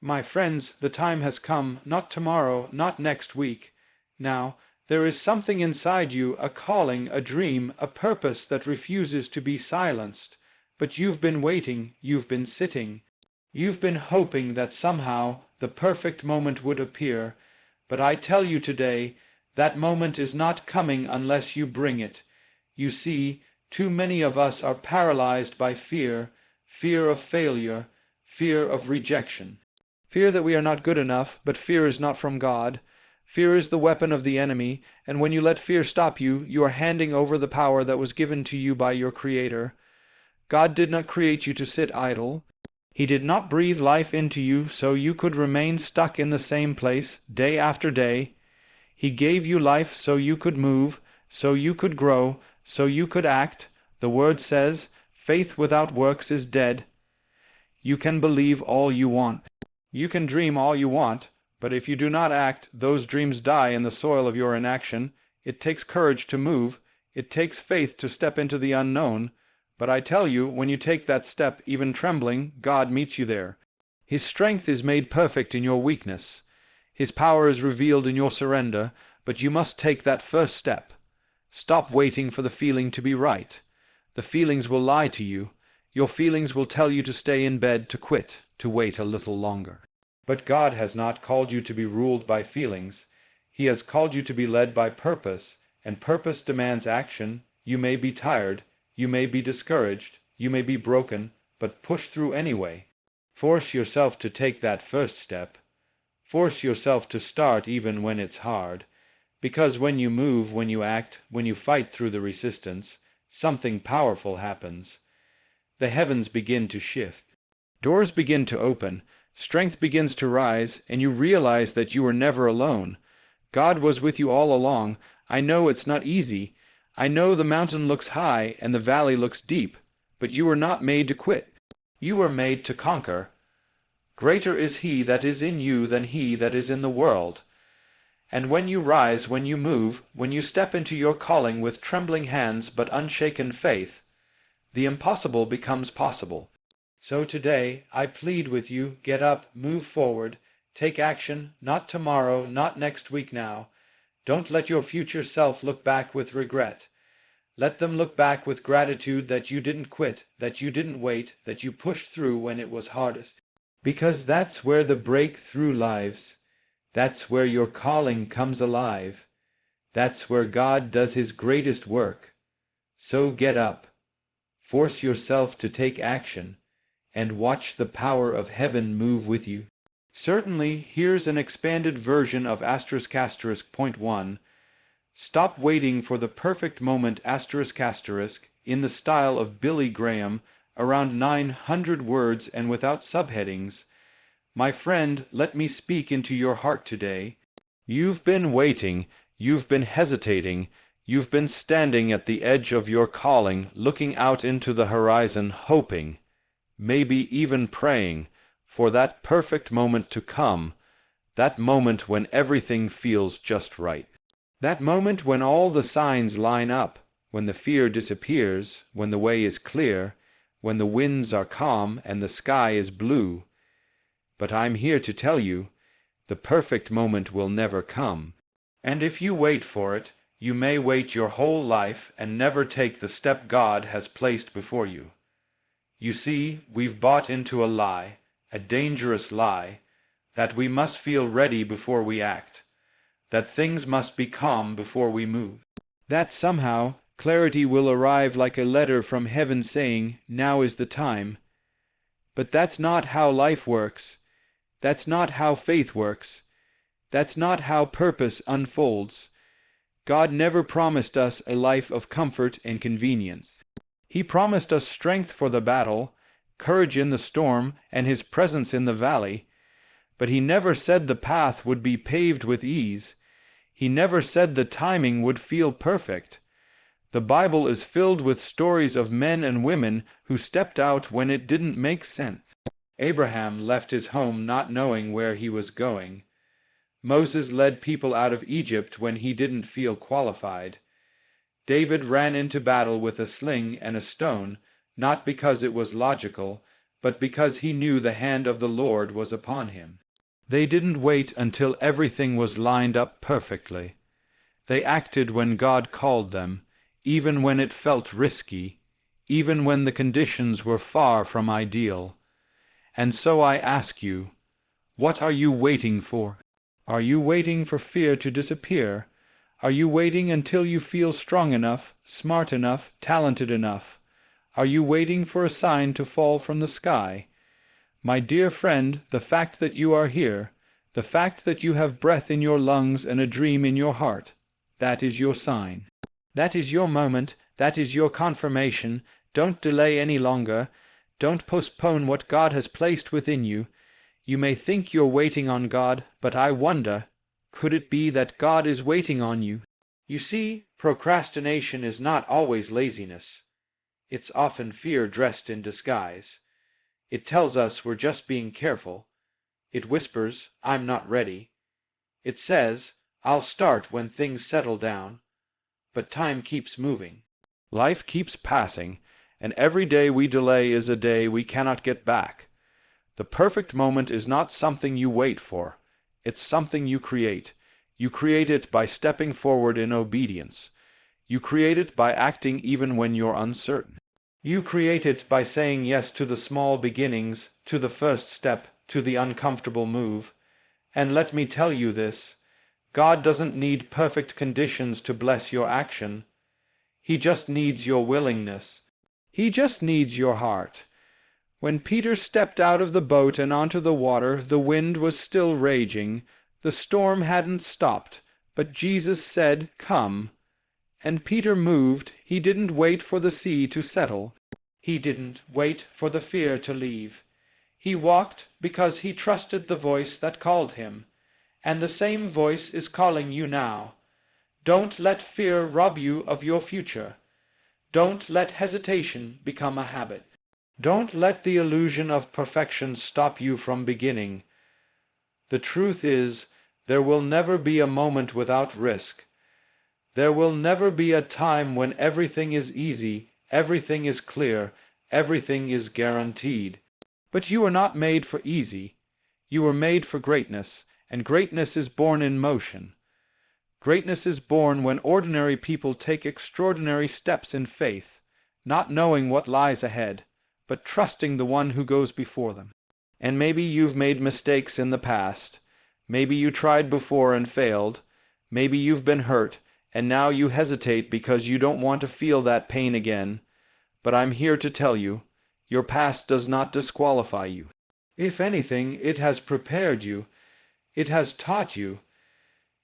My friends, the time has come, not tomorrow, not next week. Now, there is something inside you, a calling, a dream, a purpose that refuses to be silenced. But you've been waiting, you've been sitting. You've been hoping that somehow the perfect moment would appear. But I tell you today, that moment is not coming unless you bring it. You see, too many of us are paralyzed by fear, fear of failure, fear of rejection. Fear that we are not good enough, but fear is not from God. Fear is the weapon of the enemy, and when you let fear stop you, you are handing over the power that was given to you by your Creator. God did not create you to sit idle. He did not breathe life into you so you could remain stuck in the same place day after day. He gave you life so you could move, so you could grow, so you could act. The Word says, faith without works is dead. You can believe all you want. You can dream all you want, but if you do not act, those dreams die in the soil of your inaction. It takes courage to move. It takes faith to step into the unknown. But I tell you, when you take that step, even trembling, God meets you there. His strength is made perfect in your weakness. His power is revealed in your surrender, but you must take that first step. Stop waiting for the feeling to be right. The feelings will lie to you. Your feelings will tell you to stay in bed, to quit, to wait a little longer. But God has not called you to be ruled by feelings. He has called you to be led by purpose, and purpose demands action. You may be tired. You may be discouraged, you may be broken, but push through anyway. Force yourself to take that first step. Force yourself to start even when it's hard. Because when you move, when you act, when you fight through the resistance, something powerful happens. The heavens begin to shift. Doors begin to open. Strength begins to rise, and you realize that you were never alone. God was with you all along. I know it's not easy. I know the mountain looks high and the valley looks deep, but you were not made to quit. You were made to conquer. Greater is He that is in you than he that is in the world. And when you rise, when you move, when you step into your calling with trembling hands but unshaken faith, the impossible becomes possible. So today, I plead with you, get up, move forward, take action, not tomorrow, not next week now. Don't let your future self look back with regret. Let them look back with gratitude that you didn't quit, that you didn't wait, that you pushed through when it was hardest. Because that's where the breakthrough lies. That's where your calling comes alive. That's where God does His greatest work. So get up. Force yourself to take action, and watch the power of heaven move with you. Certainly, here's an expanded version of **point 1. Stop waiting for the perfect moment in the style of Billy Graham, around 900 words and without subheadings. My friend, let me speak into your heart today. You've been waiting, you've been hesitating, you've been standing at the edge of your calling, looking out into the horizon, hoping, maybe even praying, for that perfect moment to come, that moment when everything feels just right. That moment when all the signs line up, when the fear disappears, when the way is clear, when the winds are calm and the sky is blue. But I'm here to tell you, the perfect moment will never come. And if you wait for it, you may wait your whole life and never take the step God has placed before you. You see, we've bought into a lie, a dangerous lie, that we must feel ready before we act, that things must be calm before we move, that somehow clarity will arrive like a letter from heaven saying, now is the time. But that's not how life works. That's not how faith works. That's not how purpose unfolds. God never promised us a life of comfort and convenience. He promised us strength for the battle, courage in the storm, and His presence in the valley. But He never said the path would be paved with ease. He never said the timing would feel perfect. The Bible is filled with stories of men and women who stepped out when it didn't make sense. Abraham left his home not knowing where he was going. Moses led people out of Egypt when he didn't feel qualified. David ran into battle with a sling and a stone, not because it was logical, but because he knew the hand of the Lord was upon him. They didn't wait until everything was lined up perfectly. They acted when God called them, even when it felt risky, even when the conditions were far from ideal. And so I ask you, what are you waiting for? Are you waiting for fear to disappear? Are you waiting until you feel strong enough, smart enough, talented enough? Are you waiting for a sign to fall from the sky? My dear friend, the fact that you are here, the fact that you have breath in your lungs and a dream in your heart, that is your sign. That is your moment. That is your confirmation. Don't delay any longer. Don't postpone what God has placed within you. You may think you're waiting on God, but I wonder, could it be that God is waiting on you? You see, procrastination is not always laziness. It's often fear dressed in disguise. It tells us we're just being careful. It whispers, I'm not ready. It says, I'll start when things settle down. But time keeps moving. Life keeps passing, and every day we delay is a day we cannot get back. The perfect moment is not something you wait for. It's something you create. You create it by stepping forward in obedience. You create it by acting even when you're uncertain. You create it by saying yes to the small beginnings, to the first step, to the uncomfortable move. And let me tell you this, God doesn't need perfect conditions to bless your action. He just needs your willingness. He just needs your heart. When Peter stepped out of the boat and onto the water, the wind was still raging. The storm hadn't stopped, but Jesus said, "Come." And Peter moved. He didn't wait for the sea to settle. He didn't wait for the fear to leave. He walked because he trusted the voice that called him. And the same voice is calling you now. Don't let fear rob you of your future. Don't let hesitation become a habit. Don't let the illusion of perfection stop you from beginning. The truth is, there will never be a moment without risk. There will never be a time when everything is easy, everything is clear, everything is guaranteed. But you are not made for easy. You were made for greatness, and greatness is born in motion. Greatness is born when ordinary people take extraordinary steps in faith, not knowing what lies ahead, but trusting the one who goes before them. And maybe you've made mistakes in the past. Maybe you tried before and failed. Maybe you've been hurt, and now you hesitate because you don't want to feel that pain again. But I'm here to tell you, your past does not disqualify you. If anything, it has prepared you. It has taught you.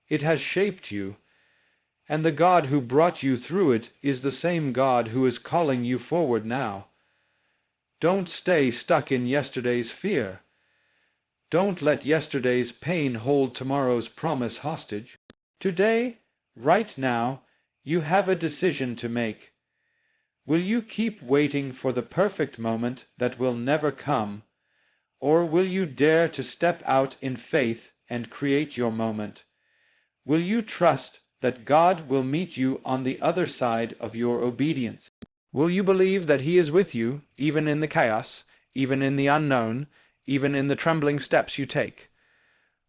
It has shaped you. And the God who brought you through it is the same God who is calling you forward now. Don't stay stuck in yesterday's fear. Don't let yesterday's pain hold tomorrow's promise hostage. Today, right now, you have a decision to make. Will you keep waiting for the perfect moment that will never come, or will you dare to step out in faith and create your moment? Will you trust that God will meet you on the other side of your obedience? Will you believe that He is with you, even in the chaos, even in the unknown, even in the trembling steps you take?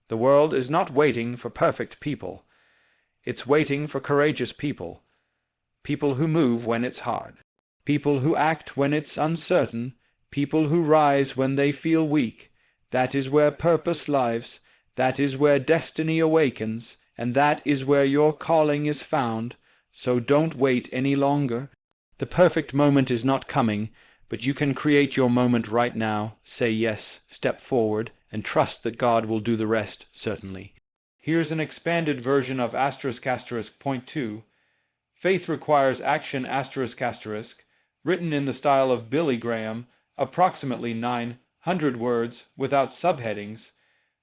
The world is not waiting for perfect people. It's waiting for courageous people. People who move when it's hard. People who act when it's uncertain. People who rise when they feel weak. That is where purpose lives. That is where destiny awakens. And that is where your calling is found. So don't wait any longer. The perfect moment is not coming, but you can create your moment right now. Say yes, step forward, and trust that God will do the rest, certainly. Here's an expanded version of **point 2. Faith requires action **, written in the style of Billy Graham, approximately 900 words, without subheadings.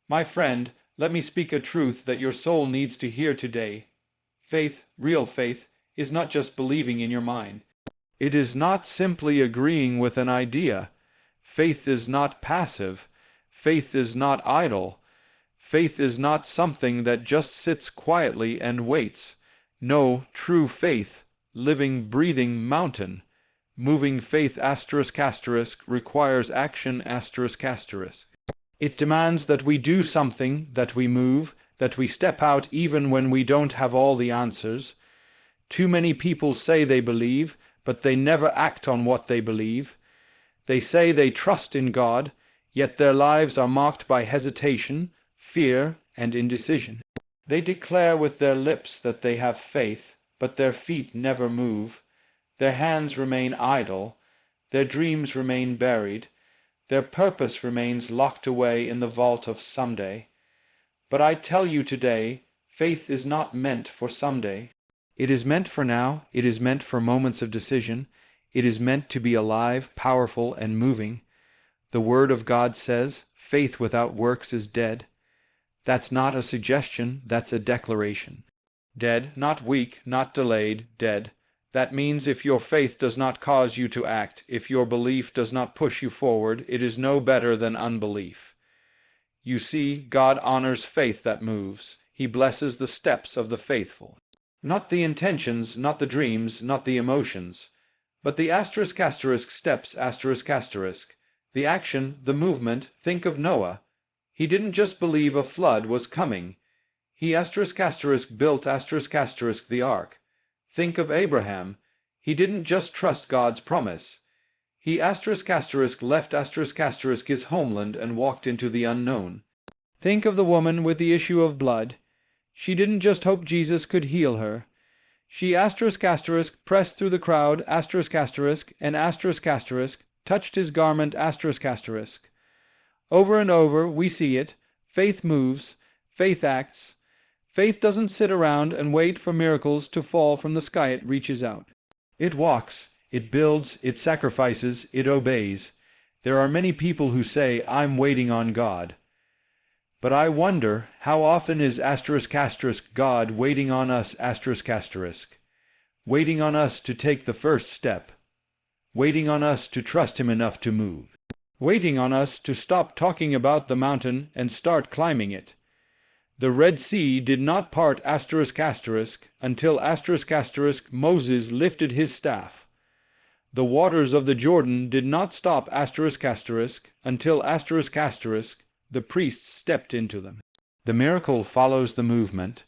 My friend, let me speak a truth that your soul needs to hear today. Faith, real faith, is not just believing in your mind. It is not simply agreeing with an idea. Faith is not passive. Faith is not idle. Faith is not something that just sits quietly and waits. No, true faith, living, breathing mountain, Moving faith requires action. It demands that we do something, that we move, that we step out even when we don't have all the answers. Too many people say they believe, but they never act on what they believe. They say they trust in God, yet their lives are marked by hesitation, fear, and indecision. They declare with their lips that they have faith, but their feet never move. Their hands remain idle, their dreams remain buried, their purpose remains locked away in the vault of someday. But I tell you today, faith is not meant for someday. It is meant for now, it is meant for moments of decision, it is meant to be alive, powerful, and moving. The Word of God says, faith without works is dead. That's not a suggestion, that's a declaration. Dead, not weak, not delayed, dead. That means if your faith does not cause you to act, if your belief does not push you forward, it is no better than unbelief. You see, God honors faith that moves. He blesses the steps of the faithful. Not the intentions, not the dreams, not the emotions, but the steps, the action, the movement. Think of Noah. He didn't just believe a flood was coming. He built the ark. Think of Abraham. He didn't just trust God's promise. He left his homeland and walked into the unknown. Think of the woman with the issue of blood. She didn't just hope Jesus could heal her. She pressed through the crowd and touched his garment . Over and over we see it. Faith moves. Faith acts. Faith doesn't sit around and wait for miracles to fall from the sky. It reaches out. It walks. It builds. It sacrifices. It obeys. There are many people who say, I'm waiting on God. But I wonder, how often is God waiting on us waiting on us to take the first step, waiting on us to trust Him enough to move, waiting on us to stop talking about the mountain and start climbing it. The Red Sea did not part until Moses lifted his staff. The waters of the Jordan did not stop until the priests stepped into them. The miracle follows the movement.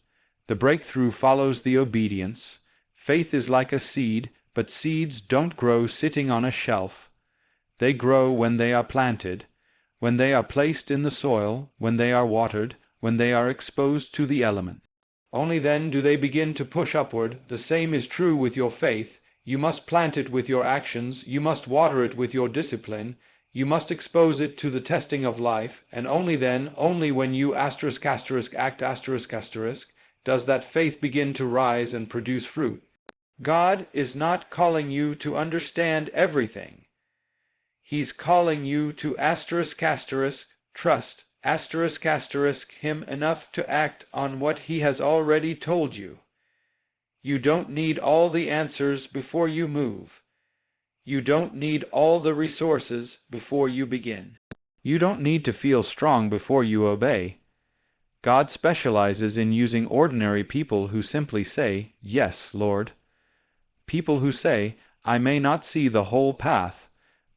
The breakthrough follows the obedience. Faith is like a seed, but seeds don't grow sitting on a shelf. They grow when they are planted, when they are placed in the soil, when they are watered, when they are exposed to the elements. Only then do they begin to push upward. The same is true with your faith. You must plant it with your actions, you must water it with your discipline, you must expose it to the testing of life, and only then, only when you act does that faith begin to rise and produce fruit. God is not calling you to understand everything. He's calling you to trust Him enough to act on what He has already told you. You don't need all the answers before you move. You don't need all the resources before you begin. You don't need to feel strong before you obey. God specializes in using ordinary people who simply say, "Yes, Lord." People who say, "I may not see the whole path,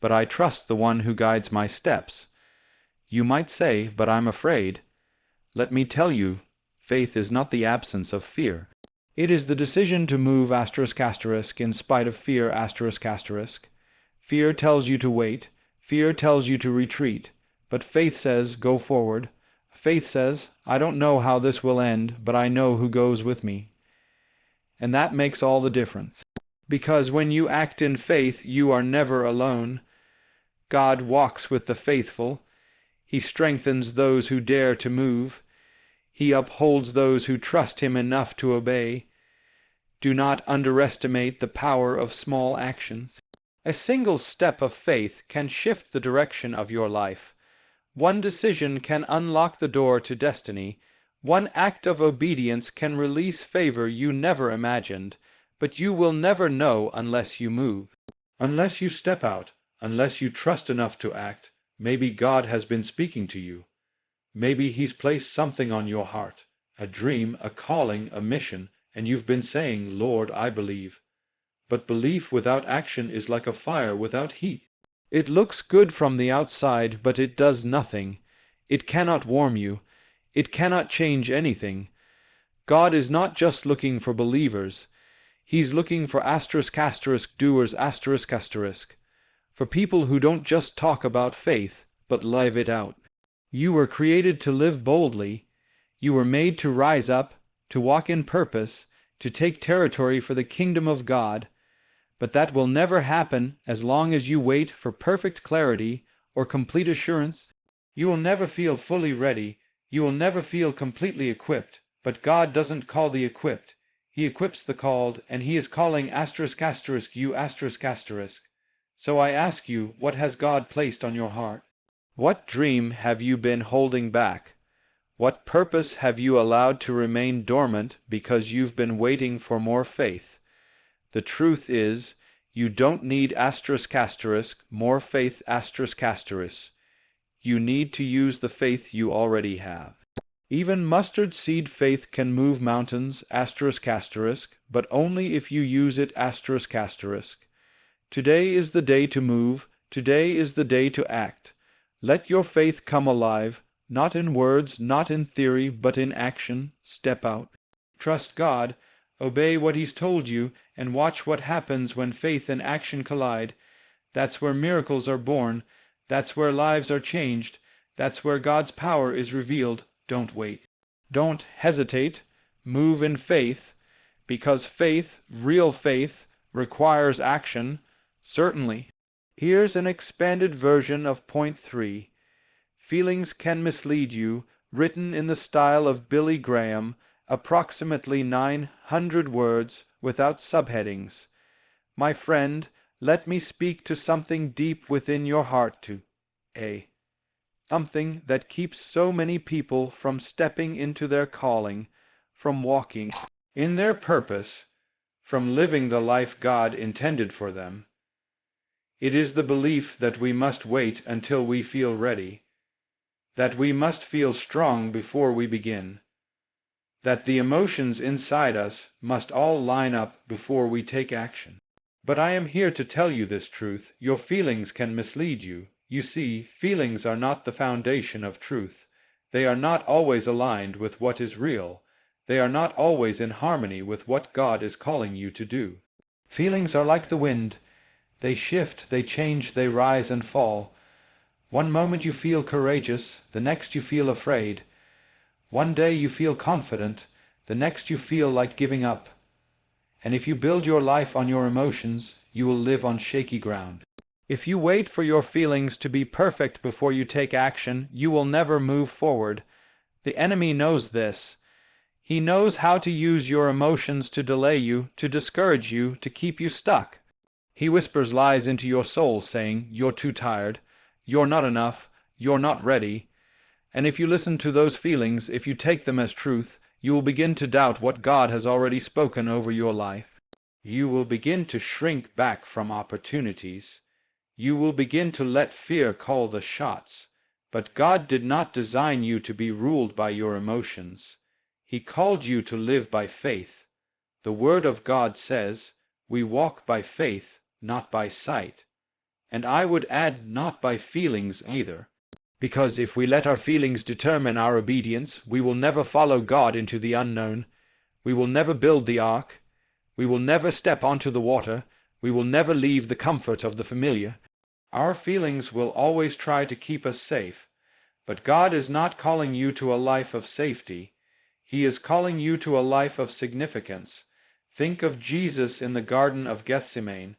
but I trust the one who guides my steps." You might say, "But I'm afraid." Let me tell you, faith is not the absence of fear. It is the decision to move in spite of fear . Fear tells you to wait. Fear tells you to retreat. But faith says, go forward. Faith says, I don't know how this will end, but I know who goes with me. And that makes all the difference. Because when you act in faith, you are never alone. God walks with the faithful. He strengthens those who dare to move. He upholds those who trust Him enough to obey. Do not underestimate the power of small actions. A single step of faith can shift the direction of your life. One decision can unlock the door to destiny. One act of obedience can release favor you never imagined, but you will never know unless you move. Unless you step out, unless you trust enough to act, maybe God has been speaking to you. Maybe He's placed something on your heart, a dream, a calling, a mission, and you've been saying, Lord, I believe. but belief without action is like a fire without heat. It looks good from the outside, but it does nothing. It cannot warm you. It cannot change anything. God is not just looking for believers. He's looking for doers, for people who don't just talk about faith, but live it out. You were created to live boldly. You were made to rise up, to walk in purpose, to take territory for the kingdom of God. But that will never happen as long as you wait for perfect clarity or complete assurance. You will never feel fully ready. You will never feel completely equipped. But God doesn't call the equipped. He equips the called, and He is calling you. So I ask you, what has God placed on your heart? What dream have you been holding back? What purpose have you allowed to remain dormant because you've been waiting for more faith? The truth is, you don't need more faith You need to use the faith you already have. Even mustard seed faith can move mountains, but only if you use it, Today is the day to move. Today is the day to act. Let your faith come alive, not in words, not in theory, but in action. Step out. Trust God. Obey what He's told you, and watch what happens when faith and action collide. That's where miracles are born. That's where lives are changed. That's where God's power is revealed. Don't wait. Don't hesitate. Move in faith, because faith, real faith, requires action. Certainly. Here's an expanded version of point 3. Feelings can mislead you, written in the style of Billy Graham, approximately 900 words, without subheadings. My friend, let me speak to something deep within your heart something that keeps so many people from stepping into their calling, from walking in their purpose, from living the life God intended for them. It is the belief that we must wait until we feel ready, that we must feel strong before we begin, that the emotions inside us must all line up before we take action. But I am here to tell you this truth. Your feelings can mislead you. You see, feelings are not the foundation of truth. They are not always aligned with what is real. They are not always in harmony with what God is calling you to do. Feelings are like the wind. They shift, they change, they rise and fall. One moment you feel courageous, the next you feel afraid. One day you feel confident, the next you feel like giving up. And if you build your life on your emotions, you will live on shaky ground. If you wait for your feelings to be perfect before you take action, you will never move forward. The enemy knows this. He knows how to use your emotions to delay you, to discourage you, to keep you stuck. He whispers lies into your soul saying, "You're too tired, you're not enough, you're not ready." And if you listen to those feelings, if you take them as truth, you will begin to doubt what God has already spoken over your life. You will begin to shrink back from opportunities. You will begin to let fear call the shots. But God did not design you to be ruled by your emotions. He called you to live by faith. The Word of God says, "We walk by faith, not by sight." And I would add, not by feelings either. Because if we let our feelings determine our obedience, we will never follow God into the unknown. We will never build the ark. We will never step onto the water. We will never leave the comfort of the familiar. Our feelings will always try to keep us safe. But God is not calling you to a life of safety. He is calling you to a life of significance. Think of Jesus in the Garden of Gethsemane.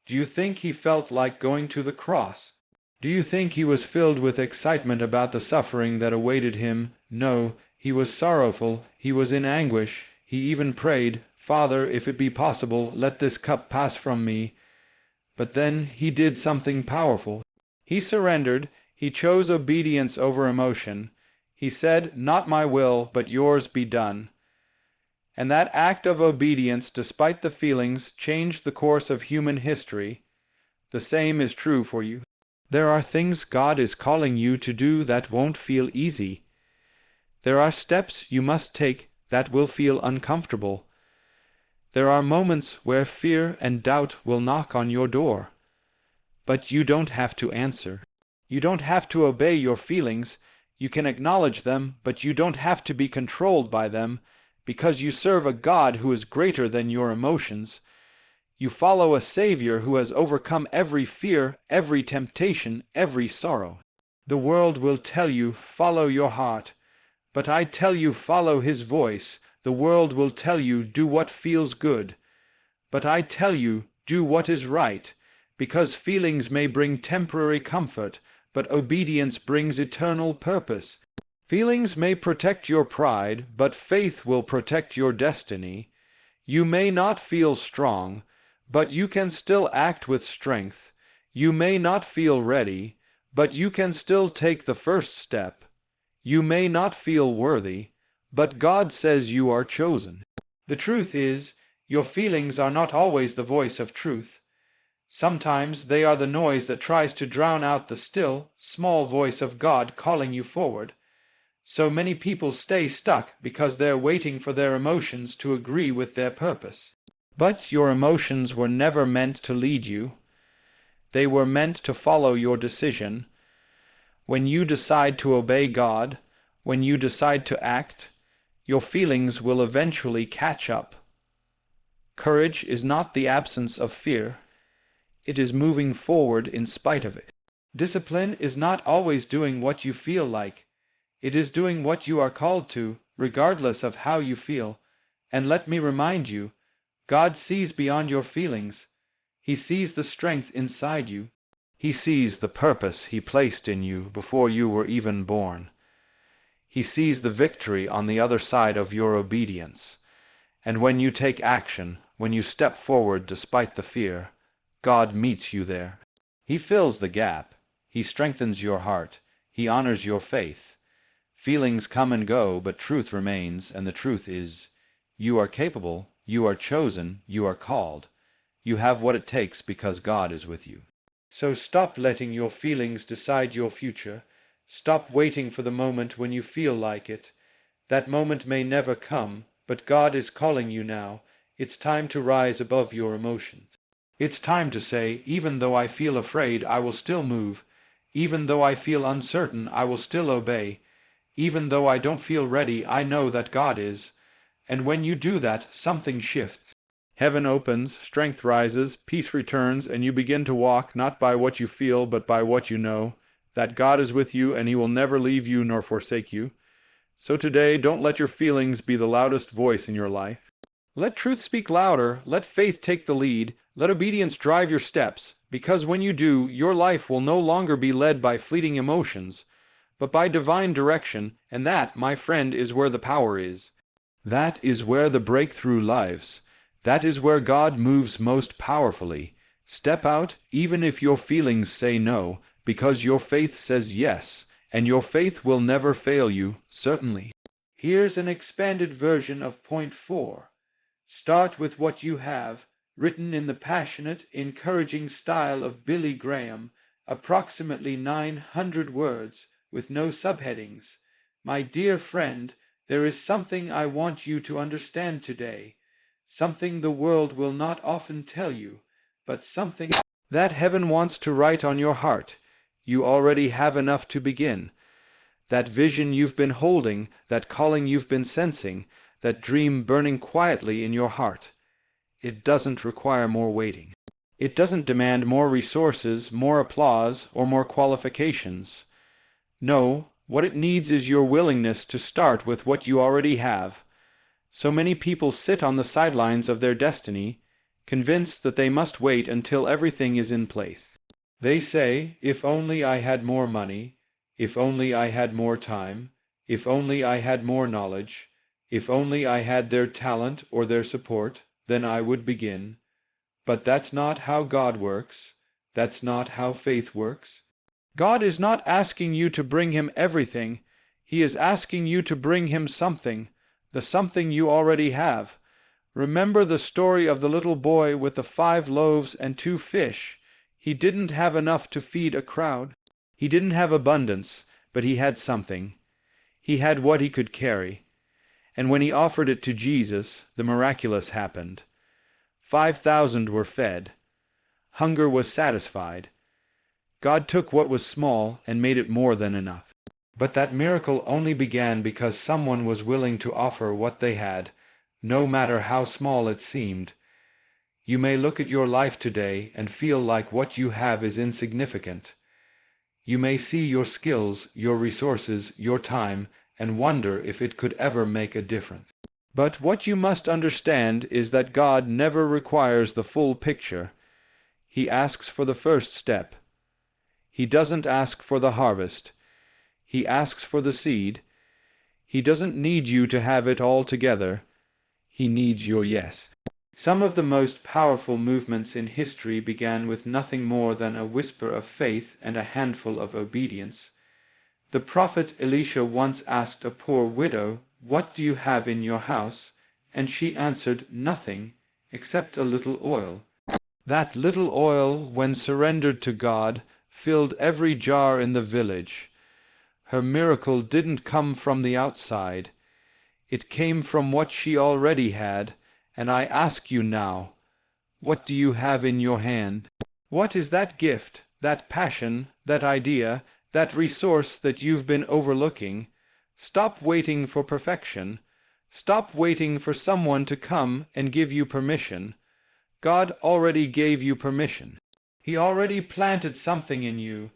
Do you think he felt like going to the cross? Do you think he was filled with excitement about the suffering that awaited him? No, he was sorrowful, he was in anguish. He even prayed, "Father, if it be possible, let this cup pass from me." But then he did something powerful. He surrendered. He chose obedience over emotion. He said, "Not my will, but yours be done." And that act of obedience, despite the feelings, changed the course of human history. The same is true for you. There are things God is calling you to do that won't feel easy. There are steps you must take that will feel uncomfortable. There are moments where fear and doubt will knock on your door, but you don't have to answer. You don't have to obey your feelings. You can acknowledge them, but you don't have to be controlled by them, because you serve a God who is greater than your emotions. You follow a Savior who has overcome every fear, every temptation, every sorrow. The world will tell you, follow your heart, but I tell you, follow His voice. The world will tell you, do what feels good, but I tell you, do what is right, because feelings may bring temporary comfort, but obedience brings eternal purpose. Feelings may protect your pride, but faith will protect your destiny. You may not feel strong, but you can still act with strength. You may not feel ready, but you can still take the first step. You may not feel worthy, but God says you are chosen. The truth is, your feelings are not always the voice of truth. Sometimes they are the noise that tries to drown out the still, small voice of God calling you forward. So many people stay stuck because they're waiting for their emotions to agree with their purpose. But your emotions were never meant to lead you. They were meant to follow your decision. When you decide to obey God, when you decide to act, your feelings will eventually catch up. Courage is not the absence of fear. It is moving forward in spite of it. Discipline is not always doing what you feel like. It is doing what you are called to, regardless of how you feel. And let me remind you, God sees beyond your feelings. He sees the strength inside you. He sees the purpose He placed in you before you were even born. He sees the victory on the other side of your obedience. And when you take action, when you step forward despite the fear, God meets you there. He fills the gap. He strengthens your heart. He honors your faith. Feelings come and go, but truth remains, and the truth is, you are capable, you are chosen, you are called. You have what it takes because God is with you. So stop letting your feelings decide your future. Stop waiting for the moment when you feel like it. That moment may never come, but God is calling you now. It's time to rise above your emotions. It's time to say, even though I feel afraid, I will still move. Even though I feel uncertain, I will still obey. Even though I don't feel ready, I know that God is. And when you do that, something shifts. Heaven opens, strength rises, peace returns, and you begin to walk not by what you feel, but by what you know, that God is with you and He will never leave you nor forsake you. So today, don't let your feelings be the loudest voice in your life. Let truth speak louder, let faith take the lead, let obedience drive your steps, because when you do, your life will no longer be led by fleeting emotions, but by divine direction, and that, my friend, is where the power is. That is where the breakthrough lies. That is where God moves most powerfully. Step out, even if your feelings say no, because your faith says yes, and your faith will never fail you, certainly. Here's an expanded version of point 4. Start with what you have, written in the passionate, encouraging style of Billy Graham, approximately 900 words, with no subheadings. My dear friend, there is something I want you to understand today, something the world will not often tell you, but something that heaven wants to write on your heart. You already have enough to begin. That vision you've been holding, that calling you've been sensing, that dream burning quietly in your heart. It doesn't require more waiting. It doesn't demand more resources, more applause, or more qualifications. No, what it needs is your willingness to start with what you already have. So many people sit on the sidelines of their destiny, convinced that they must wait until everything is in place. They say, if only I had more money, if only I had more time, if only I had more knowledge, if only I had their talent or their support, then I would begin. But that's not how God works. That's not how faith works. God is not asking you to bring Him everything. He is asking you to bring Him something, the something you already have. Remember the story of the little boy with the 5 loaves and 2 fish. He didn't have enough to feed a crowd. He didn't have abundance, but he had something. He had what he could carry. And when he offered it to Jesus, the miraculous happened. 5,000 were fed. Hunger was satisfied. God took what was small and made it more than enough. But that miracle only began because someone was willing to offer what they had, no matter how small it seemed. You may look at your life today and feel like what you have is insignificant. You may see your skills, your resources, your time, and wonder if it could ever make a difference. But what you must understand is that God never requires the full picture. He asks for the first step. He doesn't ask for the harvest. He asks for the seed. He doesn't need you to have it all together. He needs your yes. Some of the most powerful movements in history began with nothing more than a whisper of faith and a handful of obedience. The prophet Elisha once asked a poor widow, "What do you have in your house?" And she answered, "Nothing, except a little oil." That little oil, when surrendered to God, filled every jar in the village. Her miracle didn't come from the outside. It came from what she already had, and I ask you now, what do you have in your hand? What is that gift, that passion, that idea, that resource that you've been overlooking? Stop waiting for perfection. Stop waiting for someone to come and give you permission. God already gave you permission. He already planted something in you.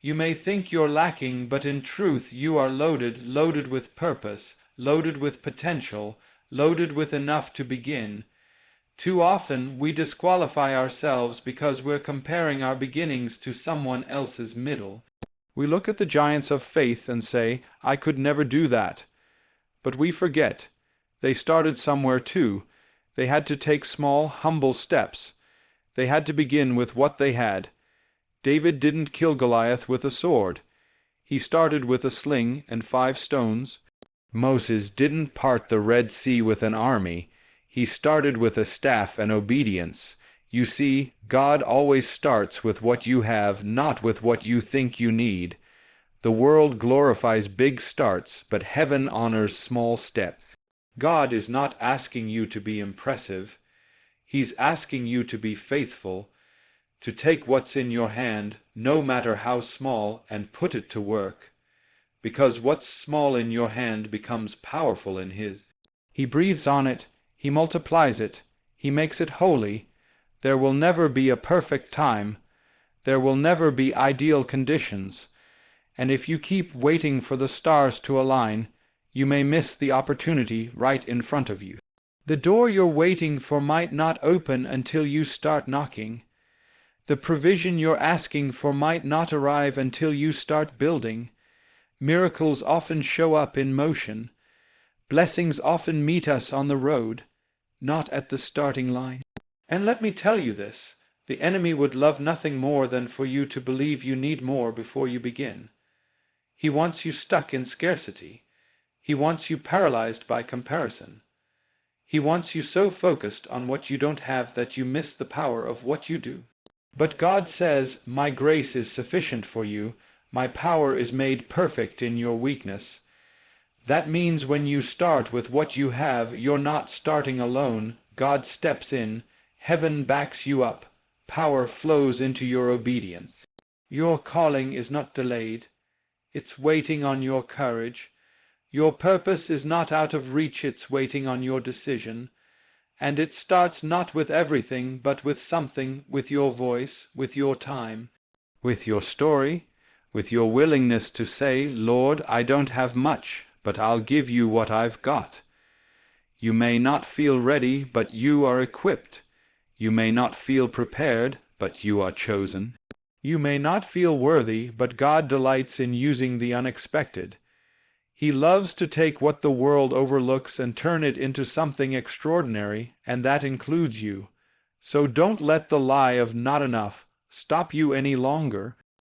You may think you're lacking, but in truth you are loaded with purpose, loaded with potential, loaded with enough to begin. Too often we disqualify ourselves because we're comparing our beginnings to someone else's middle. We look at the giants of faith and say, "I could never do that." But we forget. They started somewhere too. They had to take small, humble steps. They had to begin with what they had. David didn't kill Goliath with a sword. He started with a sling and 5 stones. Moses didn't part the Red Sea with an army. He started with a staff and obedience. You see, God always starts with what you have, not with what you think you need. The world glorifies big starts, but heaven honors small steps. God is not asking you to be impressive. He's asking you to be faithful, to take what's in your hand, no matter how small, and put it to work. Because what's small in your hand becomes powerful in His. He breathes on it, He multiplies it, He makes it holy. There will never be a perfect time. There will never be ideal conditions. And if you keep waiting for the stars to align, you may miss the opportunity right in front of you. The door you're waiting for might not open until you start knocking. The provision you're asking for might not arrive until you start building. Miracles often show up in motion. Blessings often meet us on the road, not at the starting line. And let me tell you this, the enemy would love nothing more than for you to believe you need more before you begin. He wants you stuck in scarcity. He wants you paralyzed by comparison. He wants you so focused on what you don't have that you miss the power of what you do. But God says, "My grace is sufficient for you. My power is made perfect in your weakness." That means when you start with what you have, you're not starting alone. God steps in. Heaven backs you up. Power flows into your obedience. Your calling is not delayed. It's waiting on your courage. Your purpose is not out of reach. It's waiting on your decision. And it starts not with everything, but with something, with your voice, with your time, with your story, with your willingness to say, "Lord, I don't have much, but I'll give you what I've got." You may not feel ready, but you are equipped. You may not feel prepared, but you are chosen. You may not feel worthy, but God delights in using the unexpected. He loves to take what the world overlooks and turn it into something extraordinary, and that includes you. So don't let the lie of "not enough" stop you any longer.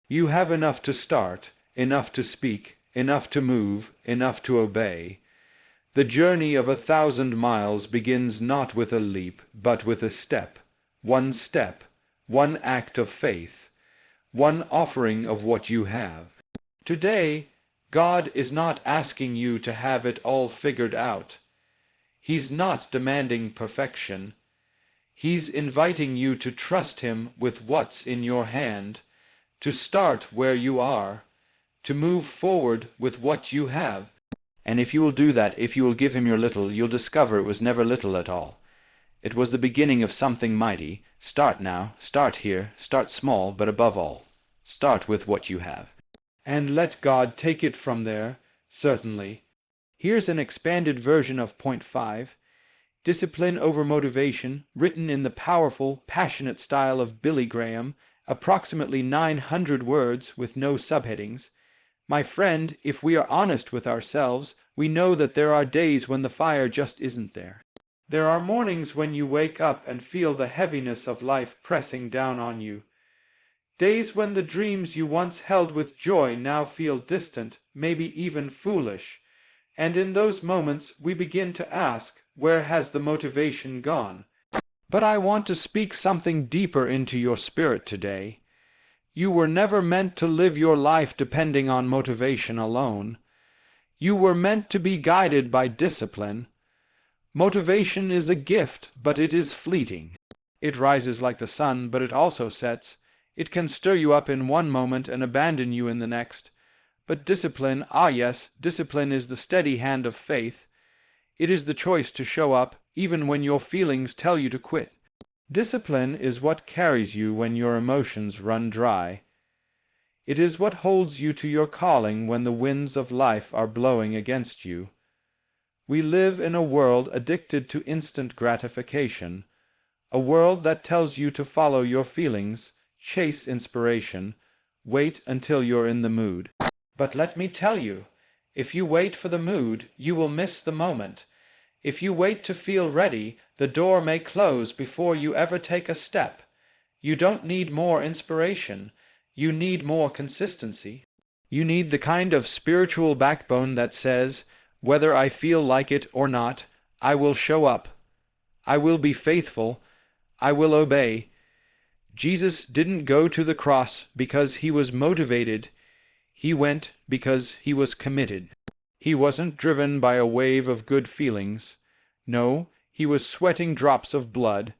You have enough to start, enough to speak, enough to move, enough to obey. The journey of 1,000 miles begins not with a leap, but with a step, one act of faith, one offering of what you have. Today, God is not asking you to have it all figured out. He's not demanding perfection. He's inviting you to trust him with what's in your hand, to start where you are, to move forward with what you have. And if you will do that, if you will give him your little, you'll discover it was never little at all. It was the beginning of something mighty. Start now, start here, start small, but above all, start with what you have. And let God take it from there, certainly. Here's an expanded version of point 5. Discipline over Motivation, written in the powerful, passionate style of Billy Graham, approximately 900 words with no subheadings. My friend, if we are honest with ourselves, we know that there are days when the fire just isn't there. There are mornings when you wake up and feel the heaviness of life pressing down on you. Days when the dreams you once held with joy now feel distant, maybe even foolish. And in those moments we begin to ask, where has the motivation gone? But I want to speak something deeper into your spirit today. You were never meant to live your life depending on motivation alone. You were meant to be guided by discipline. Motivation is a gift, but it is fleeting. It rises like the sun, but it also sets. It can stir you up in one moment and abandon you in the next. But discipline, ah yes, discipline is the steady hand of faith. It is the choice to show up, even when your feelings tell you to quit. Discipline is what carries you when your emotions run dry. It is what holds you to your calling when the winds of life are blowing against you. We live in a world addicted to instant gratification, a world that tells you to follow your feelings, chase inspiration, wait until you're in the mood. But let me tell you, if you wait for the mood, you will miss the moment. If you wait to feel ready, the door may close before you ever take a step. You don't need more inspiration. You need more consistency. You need the kind of spiritual backbone that says, whether I feel like it or not, I will show up. I will be faithful. I will obey. Jesus didn't go to the cross because he was motivated. He went because he was committed. He wasn't driven by a wave of good feelings. No, he was sweating drops of blood.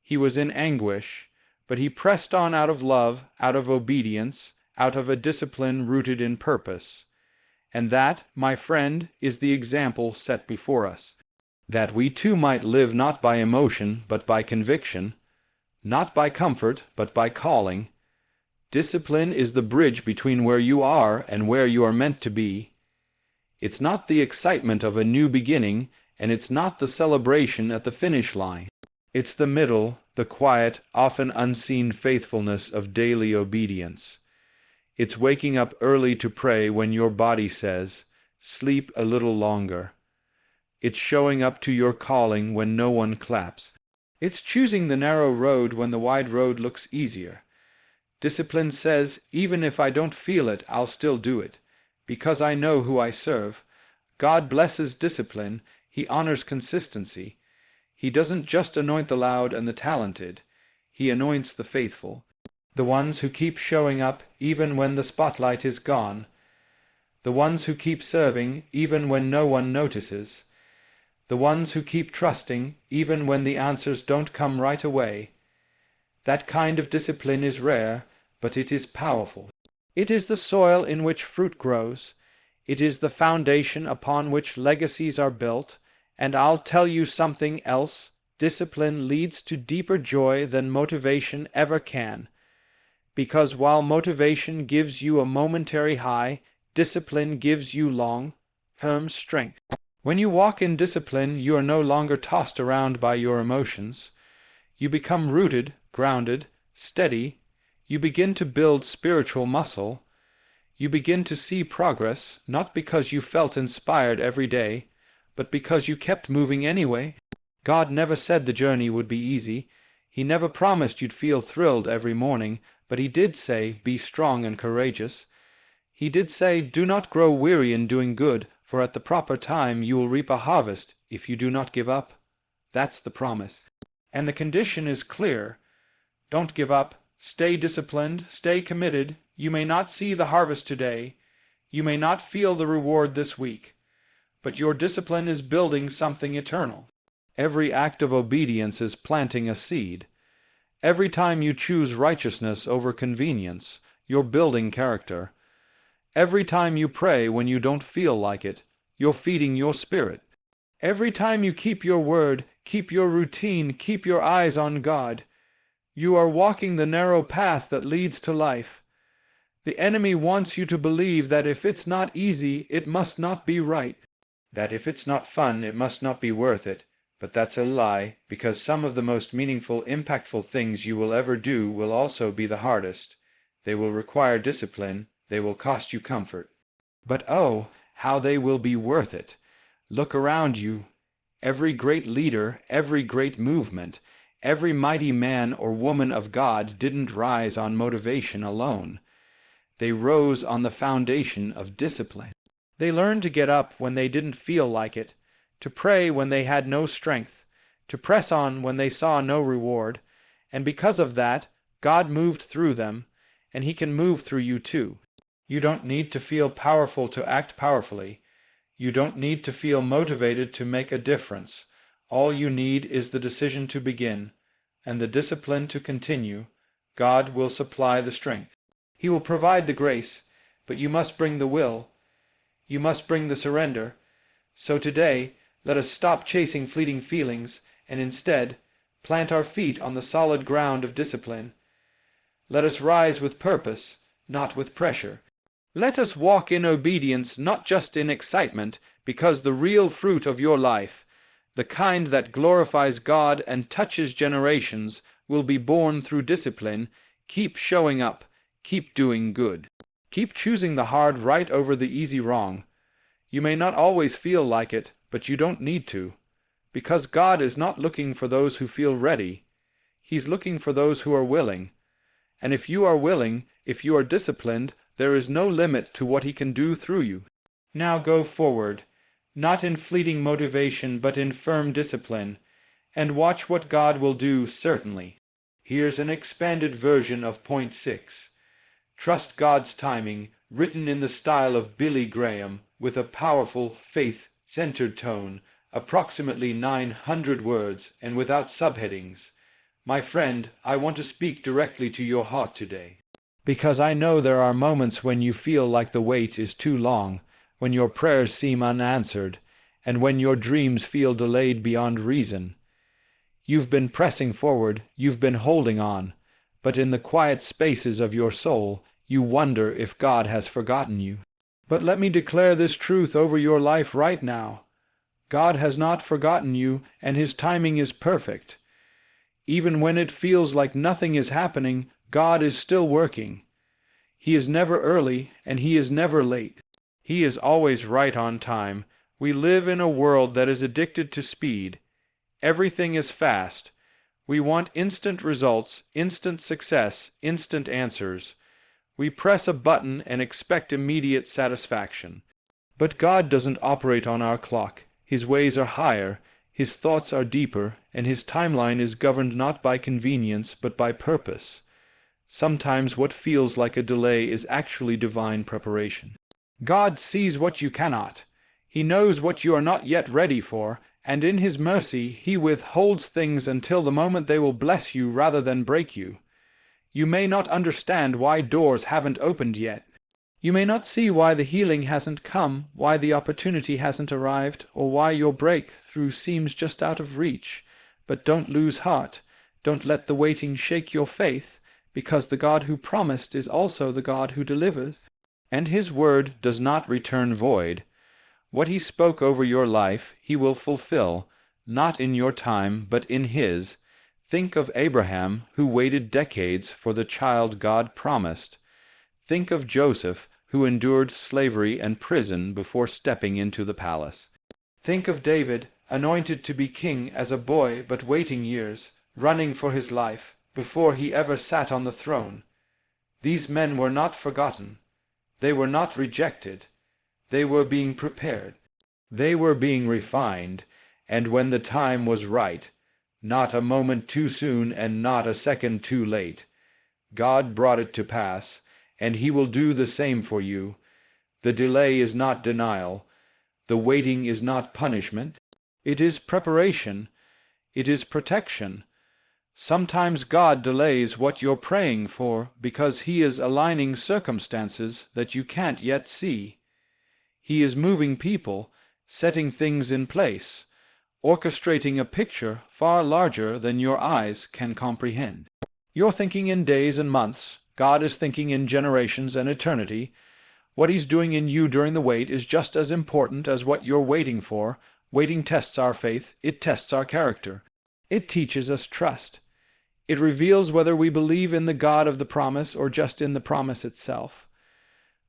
He was in anguish, but he pressed on out of love, out of obedience, out of a discipline rooted in purpose. And that, my friend, is the example set before us. That we too might live not by emotion, but by conviction, not by comfort, but by calling. Discipline is the bridge between where you are and where you are meant to be. It's not the excitement of a new beginning, and it's not the celebration at the finish line. It's the middle, the quiet, often unseen faithfulness of daily obedience. It's waking up early to pray when your body says, sleep a little longer. It's showing up to your calling when no one claps. It's choosing the narrow road when the wide road looks easier. Discipline says, even if I don't feel it, I'll still do it, because I know who I serve. God blesses discipline. He honors consistency. He doesn't just anoint the loud and the talented. He anoints the faithful, the ones who keep showing up even when the spotlight is gone, the ones who keep serving even when no one notices, the ones who keep trusting even when the answers don't come right away. That kind of discipline is rare, but it is powerful. It is the soil in which fruit grows. It is the foundation upon which legacies are built. And I'll tell you something else. Discipline leads to deeper joy than motivation ever can. Because while motivation gives you a momentary high, discipline gives you long-term strength. When you walk in discipline, you are no longer tossed around by your emotions. You become rooted, grounded, steady. You begin to build spiritual muscle. You begin to see progress, not because you felt inspired every day, but because you kept moving anyway. God never said the journey would be easy. He never promised you'd feel thrilled every morning, but he did say, be strong and courageous. He did say, do not grow weary in doing good, for at the proper time you will reap a harvest if you do not give up. That's the promise. And the condition is clear. Don't give up. Stay disciplined. Stay committed. You may not see the harvest today. You may not feel the reward this week. But your discipline is building something eternal. Every act of obedience is planting a seed. Every time you choose righteousness over convenience, you're building character. Every time you pray when you don't feel like it, you're feeding your spirit. Every time you keep your word, keep your routine, keep your eyes on God, you are walking the narrow path that leads to life. The enemy wants you to believe that if it's not easy, it must not be right. That if it's not fun, it must not be worth it. But that's a lie, because some of the most meaningful, impactful things you will ever do will also be the hardest. They will require discipline. They will cost you comfort. But oh, how they will be worth it. Look around you. Every great leader, every great movement, every mighty man or woman of God didn't rise on motivation alone. They rose on the foundation of discipline. They learned to get up when they didn't feel like it, to pray when they had no strength, to press on when they saw no reward, and because of that, God moved through them, and He can move through you too. You don't need to feel powerful to act powerfully. You don't need to feel motivated to make a difference. All you need is the decision to begin, and the discipline to continue. God will supply the strength. He will provide the grace, but you must bring the will. You must bring the surrender. So today, let us stop chasing fleeting feelings, and instead, plant our feet on the solid ground of discipline. Let us rise with purpose, not with pressure. Let us walk in obedience, not just in excitement, because the real fruit of your life, the kind that glorifies God and touches generations, will be born through discipline. Keep showing up. Keep doing good. Keep choosing the hard right over the easy wrong. You may not always feel like it, but you don't need to. Because God is not looking for those who feel ready. He's looking for those who are willing. And if you are willing, if you are disciplined, there is no limit to what He can do through you. Now go forward, not in fleeting motivation, but in firm discipline, and watch what God will do certainly. Here's an expanded version of point 6. Trust God's timing, written in the style of Billy Graham, with a powerful, faith-centered tone, approximately 900 words, and without subheadings. My friend, I want to speak directly to your heart today. Because I know there are moments when you feel like the wait is too long, when your prayers seem unanswered, and when your dreams feel delayed beyond reason. You've been pressing forward, you've been holding on, but in the quiet spaces of your soul, you wonder if God has forgotten you. But let me declare this truth over your life right now. God has not forgotten you, and His timing is perfect. Even when it feels like nothing is happening, God is still working. He is never early, and He is never late. He is always right on time. We live in a world that is addicted to speed. Everything is fast. We want instant results, instant success, instant answers. We press a button and expect immediate satisfaction. But God doesn't operate on our clock. His ways are higher, His thoughts are deeper, and His timeline is governed not by convenience but by purpose. Sometimes what feels like a delay is actually divine preparation. God sees what you cannot. He knows what you are not yet ready for, and in His mercy He withholds things until the moment they will bless you rather than break you. You may not understand why doors haven't opened yet. You may not see why the healing hasn't come, why the opportunity hasn't arrived, or why your breakthrough seems just out of reach. But don't lose heart. Don't let the waiting shake your faith, because the God who promised is also the God who delivers. And His word does not return void. What He spoke over your life, He will fulfill, not in your time, but in His. Think of Abraham, who waited decades for the child God promised. Think of Joseph, who endured slavery and prison before stepping into the palace. Think of David, anointed to be king as a boy but waiting years, running for his life, before he ever sat on the throne. These men were not forgotten. They were not rejected. They were being prepared. They were being refined, and when the time was right, not a moment too soon and not a second too late, God brought it to pass, and He will do the same for you. The delay is not denial. The waiting is not punishment. It is preparation. It is protection. Sometimes God delays what you're praying for because He is aligning circumstances that you can't yet see. He is moving people, setting things in place, orchestrating a picture far larger than your eyes can comprehend. You're thinking in days and months. God is thinking in generations and eternity. What He's doing in you during the wait is just as important as what you're waiting for. Waiting tests our faith. It tests our character. It teaches us trust. It reveals whether we believe in the God of the promise or just in the promise itself.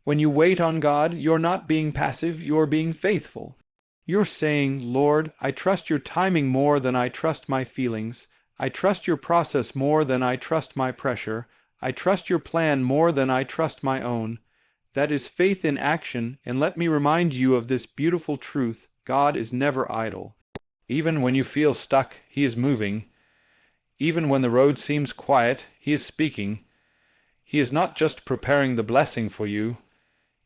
When you wait on God, you're not being passive, you're being faithful. You're saying, Lord, I trust your timing more than I trust my feelings. I trust your process more than I trust my pressure. I trust your plan more than I trust my own. That is faith in action, and let me remind you of this beautiful truth. God is never idle. Even when you feel stuck, He is moving. Even when the road seems quiet, He is speaking. He is not just preparing the blessing for you.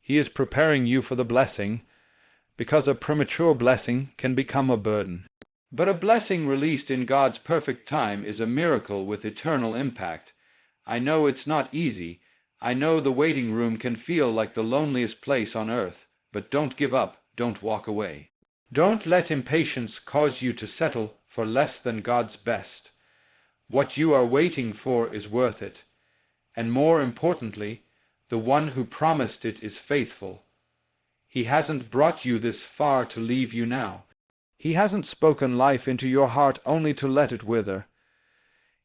He is preparing you for the blessing, because a premature blessing can become a burden. But a blessing released in God's perfect time is a miracle with eternal impact. I know it's not easy. I know the waiting room can feel like the loneliest place on earth, but don't give up, don't walk away. Don't let impatience cause you to settle for less than God's best. What you are waiting for is worth it. And more importantly, the one who promised it is faithful. He hasn't brought you this far to leave you now. He hasn't spoken life into your heart only to let it wither.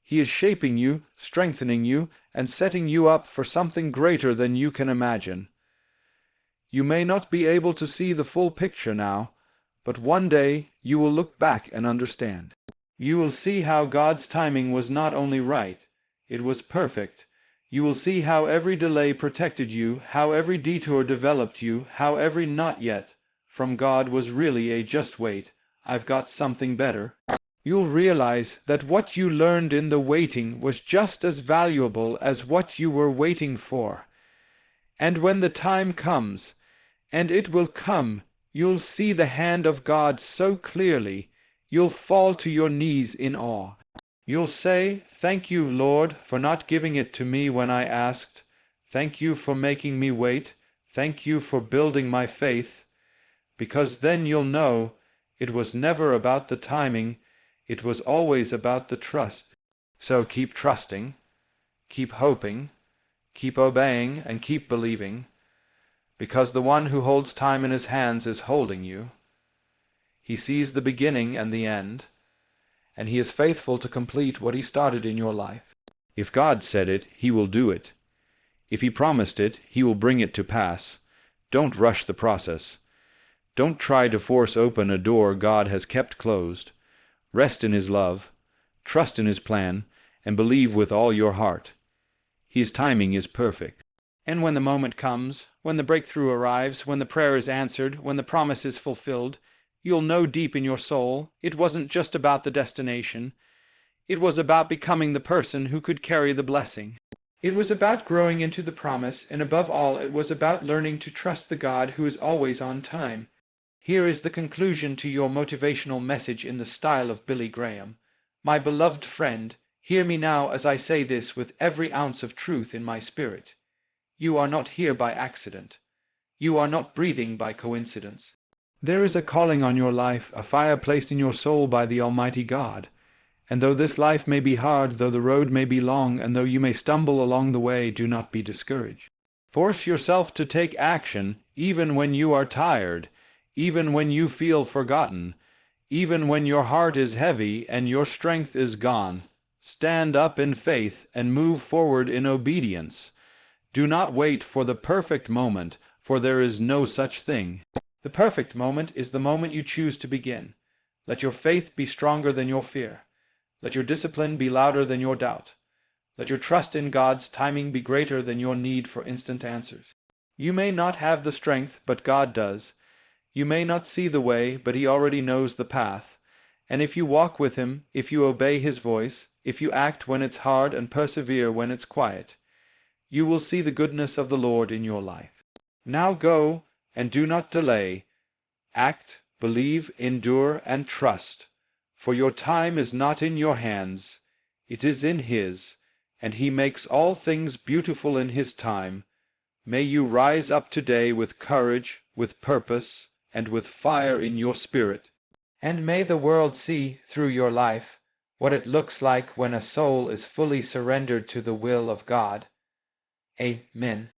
He is shaping you, strengthening you, and setting you up for something greater than you can imagine. You may not be able to see the full picture now, but one day you will look back and understand. You will see how God's timing was not only right, it was perfect. You will see how every delay protected you, how every detour developed you, how every not yet from God was really a just wait. I've got something better. You'll realize that what you learned in the waiting was just as valuable as what you were waiting for. And when the time comes, and it will come, you'll see the hand of God so clearly, you'll fall to your knees in awe. You'll say, "Thank you, Lord, for not giving it to me when I asked. Thank you for making me wait. Thank you for building my faith." Because then you'll know it was never about the timing, it was always about the trust. So keep trusting, keep hoping, keep obeying, and keep believing, because the one who holds time in his hands is holding you. He sees the beginning and the end, and He is faithful to complete what He started in your life. If God said it, He will do it. If He promised it, He will bring it to pass. Don't rush the process. Don't try to force open a door God has kept closed. Rest in His love, trust in His plan, and believe with all your heart. His timing is perfect. And when the moment comes, when the breakthrough arrives, when the prayer is answered, when the promise is fulfilled, you'll know deep in your soul it wasn't just about the destination. It was about becoming the person who could carry the blessing. It was about growing into the promise, and above all, it was about learning to trust the God who is always on time. Here is the conclusion to your motivational message in the style of Billy Graham. My beloved friend, hear me now as I say this with every ounce of truth in my spirit. You are not here by accident. You are not breathing by coincidence. There is a calling on your life, a fire placed in your soul by the Almighty God. And though this life may be hard, though the road may be long, and though you may stumble along the way, do not be discouraged. Force yourself to take action, even when you are tired, even when you feel forgotten, even when your heart is heavy and your strength is gone. Stand up in faith and move forward in obedience. Do not wait for the perfect moment, for there is no such thing. The perfect moment is the moment you choose to begin. Let your faith be stronger than your fear. Let your discipline be louder than your doubt. Let your trust in God's timing be greater than your need for instant answers. You may not have the strength, but God does. You may not see the way, but He already knows the path. And if you walk with Him, if you obey His voice, if you act when it's hard and persevere when it's quiet, you will see the goodness of the Lord in your life. Now go, and do not delay. Act, believe, endure, and trust. For your time is not in your hands, it is in His, and He makes all things beautiful in His time. May you rise up today with courage, with purpose, and with fire in your spirit. And may the world see, through your life, what it looks like when a soul is fully surrendered to the will of God. Amen.